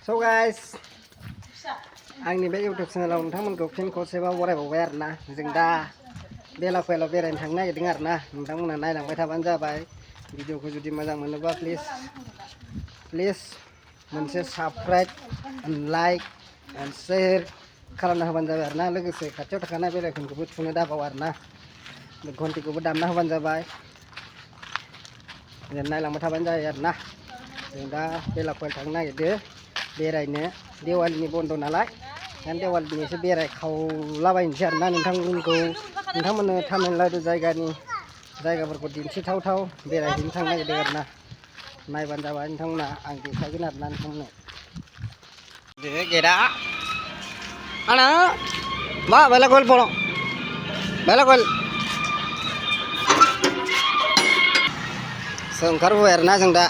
So guys, आंनि बे YouTube चेनेलाव नोंथांमोनखौ फिन खनसेबाव बरायबावबाय आरोना। जों दा बेलाख'याव बेरायनो थांनो नागिरदों आरोना। नोंथांमोना नायलांबाय थाबानो जाबाय। भिडिअखौ जुदि मोजां मोनोबा प्लिज मोनसे साबस्क्राइब, लाइक एन्ड शेयार खालामना होबानो जाबाय आरोना। लोगोसे खाथियाव थाखानाय बेल आइकनखौबो थुनो दाबाव आरोना। घन्टिखौबो दामना होबानो जाबाय। नायलांबाय थाबानो जाबाय आरोना। जों दा बेलाख'याव थांनो नागिरदों बेरायनो। देवालिनि बन्द नालाय देवालिनि एसे बेरायखावलाबायनोसै आरोना। नोंथांमोननो तामिलनाडु जायगाफोरखौ दिन्थिथाव बेरायहैनो थांनो नागिरदों आरोना। नायबानो जाबाय नोंथांमोना, आं देखायगोन आरोना नोंथांमोननो। दे गेदा आना मा बेलाख'याव पड़ो बेलाख'याव ओंखारबोबाय आरोना। जों दा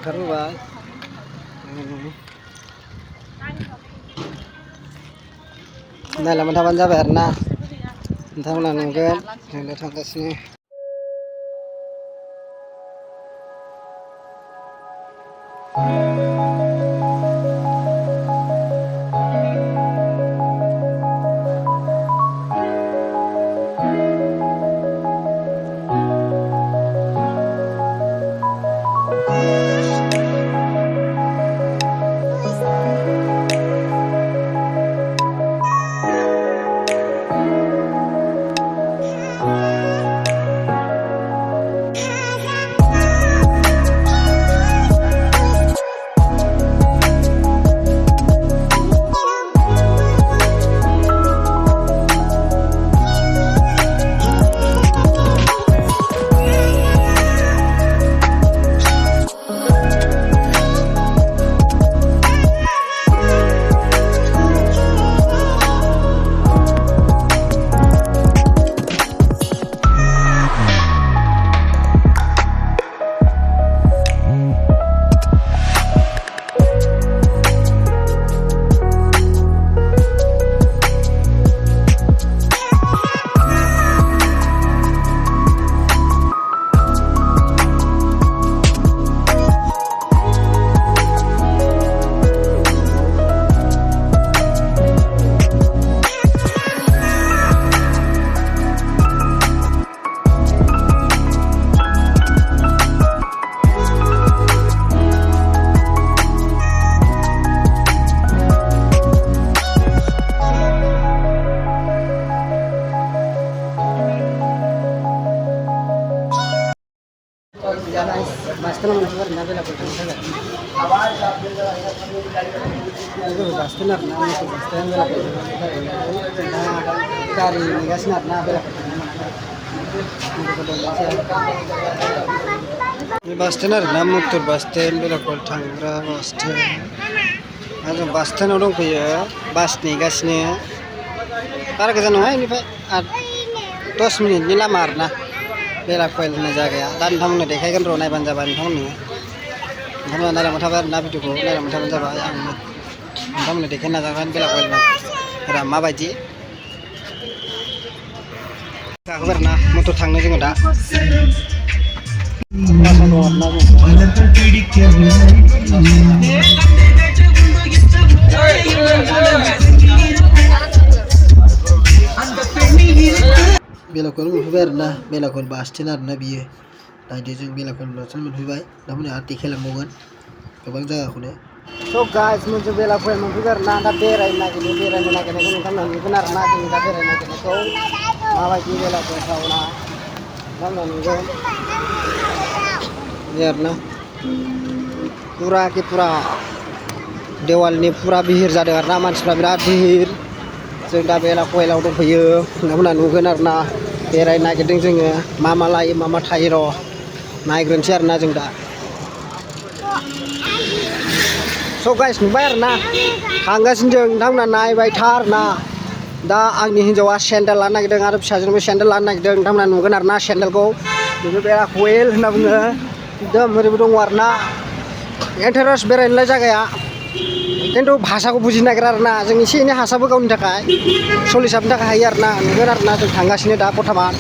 ओंखारबोबाय। नायलांबाय थाबानो जाबाय आरोना। नोंथांमोना नुगोन जों दा थांगासिनो। Basta naman siguro na belalak'y tayo. Basta na belalak'y kari nigas na belalak'y. Basta na motor basta belalak'y tangra basta. Aja basta na dong kaya bas nigas niya. Para kesan ini pak 10 menit ni lamar na. बेलाख'याव होननाय जायगाया दा नोंथांमोननो देखायगोन र' नायबानो जाबाय। नोंथांमोना नायलांबाय थाबाय आरोना। भिडिअखौ नायलांबाय थाबानो जाबाय। आं नोंथांमोननो देखायनो नाजागोन बेलाख'याव माबायदि। गाखोबाय आरोना मटर थांनो जोङो दा। बेलाख'याव मोनफैबाय आरोना। बेलाख'याव बास स्टेन्ड आरोना बियो। नायदो जों बेलाख'याव मोनफैबाय। नोंथांमोना आरो देखायलांबावगोन गोबां जायगाखौनो। स' गाइस जों बेलाख'याव मोनफैबाय आरोना। दा बेरायनो नागिरनायखौ नोंथांमोना नुगोन आरोना। जों दा बेरायनो नागिरनायखौ माबायदि बेलाख'याव थावना नोंथांमोना नुगोन। बे आरोना पुरा देवालनि पुरा बिहिर जादों आरोना। मानसिफ्रा बिराद बिहिर। जों दा बेलाख'याव दंफैयो। नोंथांमोना नुगोन आरोना। बेरायनो नागिरदों जोङो। मा लायो मा थायो र' नायग्रोनोसै आरोना जों दा। स' गाइस नुबाय आरोना थांगासिनो जों। नोंथांमोना नायबाय था आरोना। दा आंनि हिन्जावा सेन्देल लानो नागिरदों आरो फिसाजोनोबो सेन्देल लानो नागिरदों। नोंथांमोना नुगोन आरोना सेन्देलखौ। बेबो बेलाख'याव होनना बुङो। एकदम ओरैबो दङ आरोना। इन्टारेस्ट बेरायनोलाय जायगाया, खिन्थु भाषाखौ बुजिनो नागिरा आरोना। जों एसे एनै हासाबो गावनि थाखाय सलिसाबनो थाखाय हायो आरोना। नुगोन आरोना जों थांगासिनो दा बर्थमान।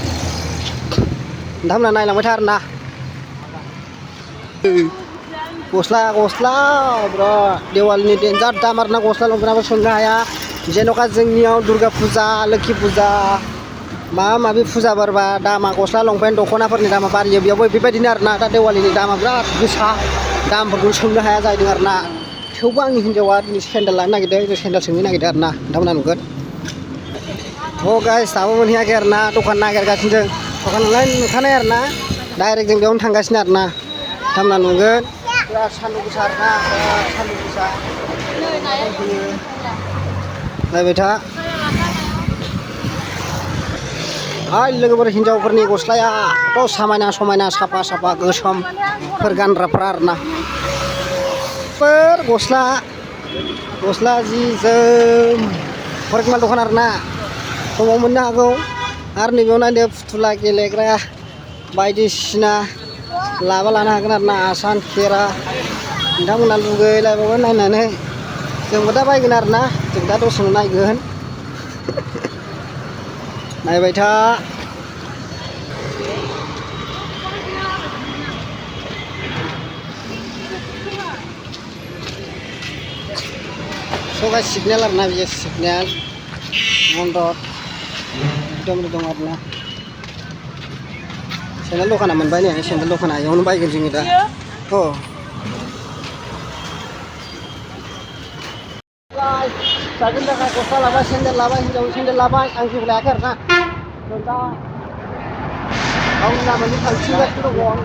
नोंथांमोना नायलांबाय था आरोना। गस्ला ब्र देवालनि देन्जार दाम आरोना गस्ला लंपेन्टाबो सोंनो हाया जेन'का जोंनियाव दुर्गा फुजा लोखि फुजा माबा माबि फुजा बारबा दामा गस्ला लंपेन्ट दख'नाफोरनि दामा बारियो बेयावबो बेबायदिनो आरोना दा देवालिनि दामा बिराद गोसा दामफोरखौ सोंनो हाया जाहैदों आरोना थेवबो आंनि हिन्जावा दिनै सेन्देल लानो नागिरदों सेन्देल सोंनो नागिरदों आरोना नोंथांमोना नुगोन गाइस दाबो मोनहैयाखै आरोना दखान नागिरगासिनो जों दखान नुखानाय आरोना डाइरेक्ट जों बेयावनो थांगासिनो आरोना नोंथांमोना नुगोन बिराद सान्दुं गोसा आरोना बिराद सान्दुं गोसा नायबाय था लोगोफोर हिन्जावफोरनि गस्लायाथ' समायना साफा गोसोमफोर गानग्राफ्रा आरोना गस्ला जि जोम फरगमाल दखान आरोना समाव मोननो हागौ आरो नैबेयाव नायदो फुथुला गेलेग्रा बायदिसिना लानो हागोन आरोना आसान खेरा नोंथांमोना लुगैलायबावगोन नायनानै जोंबो दा बायगोन आरोना जों दा दसेनो नायगोन नायबाय था गाइस सिगनेल आरोना बियो सिगनेल मन्दर एकदम दं आरोना सेन्देल दखाना मोनबाय नै सेन्देल दखाना इयावनो बायगोन जोङो दा फिसाजोनि थाखाय गस्ला लाबाय सेन्देल लाबाय हिन्जावनि सेन्देल लाबाय आं जेबो लायाखै आरोना जों दा गावनि लामानि थांखिगासिनो दङ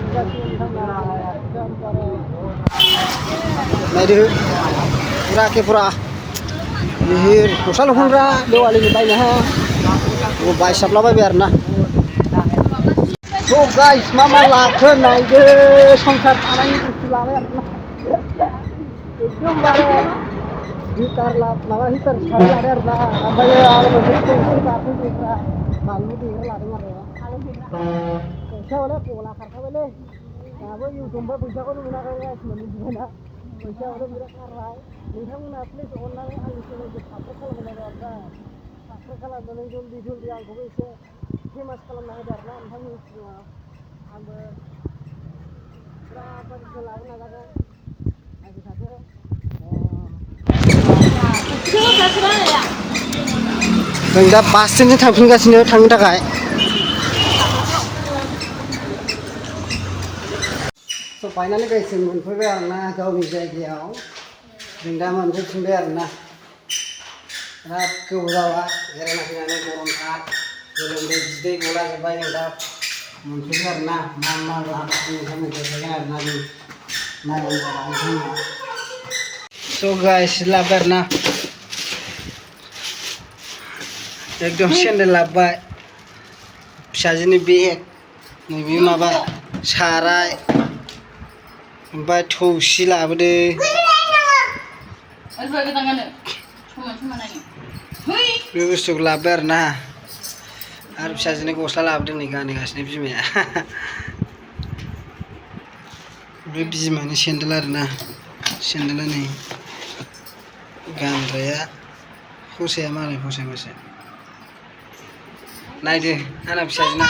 नायदो फुरा मिहिर गस्ला लंपेन्टफ्रा देवालिनि बायनो हाया बायसाबलाबायबाय आरोना गाइस मा लाखो नायदो संसार थानायनि बुस्थु लाबाय आरोना एकदमबारे हिटार माबा हिटार साराय लादों आरोना ओमफ्राय आरो मोनसे बाथौफ्रा बानलु देग्रा लादों आरो फैसायावलाय गला खारखाबायलै दाबो इउटुबनिफ्राय फैसाखौनो मोनाखै गाइस मोनजोब्बायना फैसायावलाय बिराद खारबाय नोंथांमोना प्लिज अननानै आंनि चेनेलखौ साबस्क्राइब खालामनांगौ आरोना साबस्क्राइब खालामनानै जल्दि आंखौबो एसे फेमास खालामना होदो आरोना नोंथांमोननि सिगाङाव आंबो बिराद बायदिसिना लाबोनो नाजागोन नायबाय थादो जों दा बासजोंनो थांफिनगासिनो थांनो थाखाय फाइनालि गाइस जों मोनफैबाय आरोना गावनि जायगायाव जों दा मोनफैफिनबाय आरोना बिराद गोबाव जाबाय बेरायना फैनानै गरमथार गोलोमदै बिदै गलाजोब्बाय जों दा मोनफैबाय आरोना मा लाबोदों नोंथांमोन देखायगोन आरोना जों नायनानै नोंथांमोना गाइस लाबोबाय आरोना एकदम सेन्देल लाबोबाय फिसाजोनि बेग नैबे माबा साराय ओमफ्राय थौसि लाबोदो बे बुस्थुखौ लाबोबाय आरोना आरो फिसाजोनि गस्ला लाबोदों नै गानहोगासिनो बिमाया बे बिमानि सेन्देल आरोना सेन्देला नै गानग्राया फसाया मालाय फसायबासो नायदो आंना फिसाजोना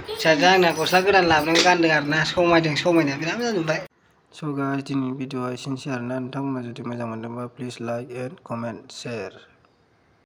फिसाजोआ आंना गस्ला गोदान लाबोनानै गानदों आरोना समायनाया बिराद मोजां नुबाय गाइस दिनै भिडिअआ एसेनोसै आरोना नोंथांमोना जुदि मोजां मोनदोंबा please like and comment share